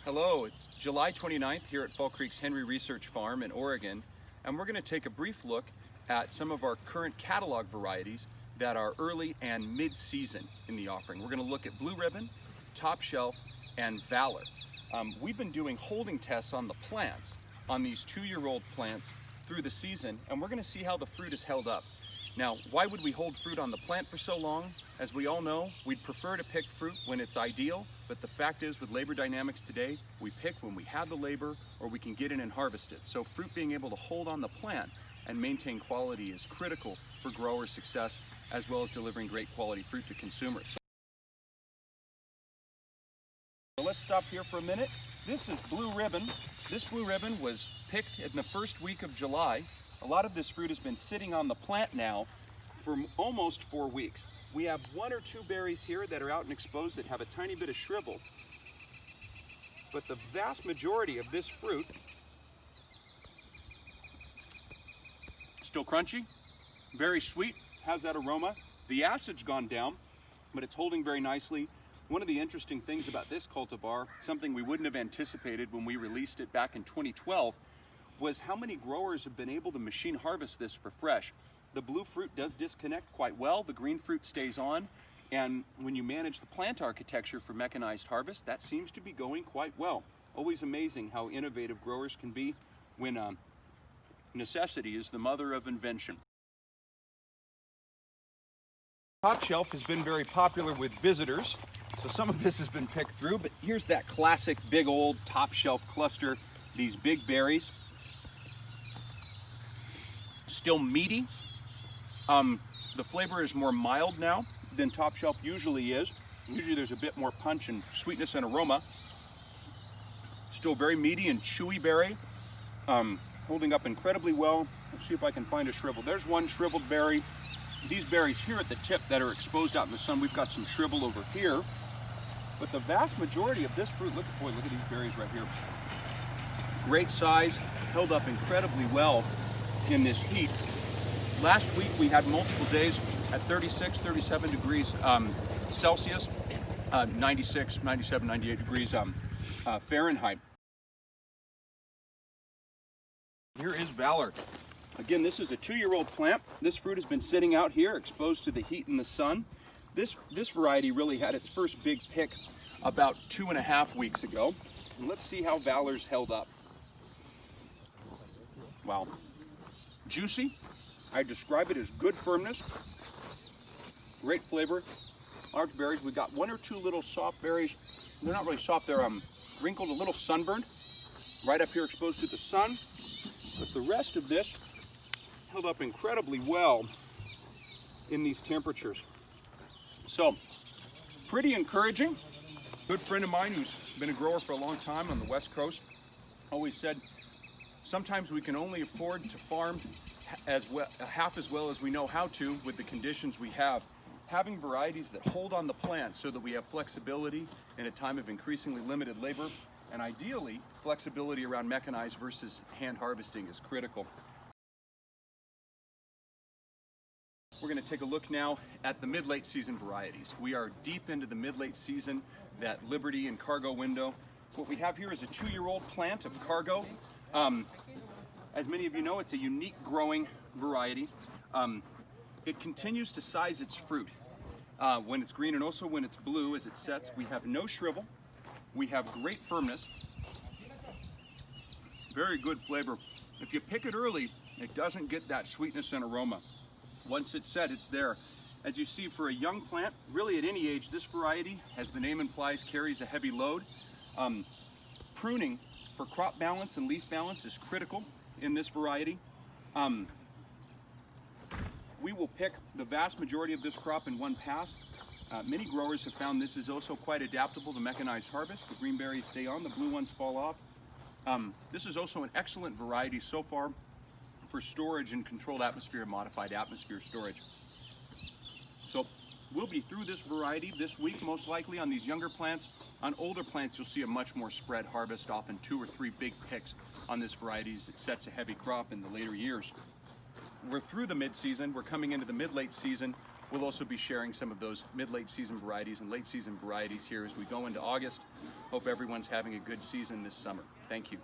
Hello, it's July 29th here at Fall Creek's Henry Research Farm in Oregon, and we're going to take a brief look at some of our current catalog varieties that are early and mid-season in the offering. We're going to look at Blue Ribbon, Top Shelf, and Valor. We've been doing holding tests on the plants, on these 2-year-old plants through the season, and we're going to see how the fruit is held up. Now, why would we hold fruit on the plant for so long? As we all know, we'd prefer to pick fruit when it's ideal, but the fact is with labor dynamics today, we pick when we have the labor or we can get in and harvest it. So fruit being able to hold on the plant and maintain quality is critical for grower success, as well as delivering great quality fruit to consumers. So let's stop here for a minute. This is Blue Ribbon. This Blue Ribbon was picked in the first week of July. A lot of this fruit has been sitting on the plant now for almost 4 weeks. We have 1 or 2 berries here that are out and exposed that have a tiny bit of shrivel. But the vast majority of this fruit, still crunchy, very sweet, has that aroma. The acid's gone down, but it's holding very nicely. One of the interesting things about this cultivar, something we wouldn't have anticipated when we released it back in 2012, was how many growers have been able to machine harvest this for fresh. The blue fruit does disconnect quite well, the green fruit stays on, and when you manage the plant architecture for mechanized harvest, that seems to be going quite well. Always amazing how innovative growers can be when necessity is the mother of invention. Top Shelf has been very popular with visitors, so some of this has been picked through, but here's that classic big old Top Shelf cluster, these big berries. Still meaty. The flavor is more mild now than Top Shelf usually is. Usually there's a bit more punch and sweetness and aroma. Still very meaty and chewy berry. Holding up incredibly well. Let's see if I can find a shrivel. There's one shriveled berry. These berries here at the tip that are exposed out in the sun, we've got some shrivel over here. But the vast majority of this fruit, look at these berries right here. Great size, held up incredibly well in this heat. Last week we had multiple days at 36, 37 degrees Celsius, 96, 97, 98 degrees Fahrenheit. Here is Valor. Again, this is a 2-year-old plant. This fruit has been sitting out here exposed to the heat and the sun. This variety really had its first big pick about 2.5 weeks ago. And let's see how Valor's held up. Wow. Juicy. I describe it as good firmness, great flavor, large berries. We've got 1 or 2 little soft berries. They're not really soft, they're wrinkled, a little sunburned, right up here exposed to the sun. But the rest of this held up incredibly well in these temperatures. So, pretty encouraging. A good friend of mine who's been a grower for a long time on the West Coast always said, sometimes we can only afford to farm half as well as we know how to with the conditions we have. Having varieties that hold on the plant so that we have flexibility in a time of increasingly limited labor, and ideally flexibility around mechanized versus hand harvesting is critical. We're going to take a look now at the mid-late season varieties. We are deep into the mid-late season, that Liberty and Cargo window. What we have here is a 2-year-old plant of Cargo. As many of you know, it's a unique growing variety. It continues to size its fruit when it's green and also when it's blue as it sets. We have no shrivel. We have great firmness. Very good flavor. If you pick it early, it doesn't get that sweetness and aroma. Once it's set, it's there. As you see, for a young plant, really at any age, this variety, as the name implies, carries a heavy load. Pruning for crop balance and leaf balance is critical in this variety. We will pick the vast majority of this crop in one pass. Many growers have found this is also quite adaptable to mechanized harvest. The green berries stay on, the blue ones fall off. This is also an excellent variety so far for storage in controlled atmosphere and modified atmosphere storage. So we'll be through this variety this week, most likely on these younger plants. On older plants, you'll see a much more spread harvest, often 2 or 3 big picks on this variety as it sets a heavy crop in the later years. We're through the mid-season, we're coming into the mid-late season. We'll also be sharing some of those mid-late season varieties and late season varieties here as we go into August. Hope everyone's having a good season this summer. Thank you.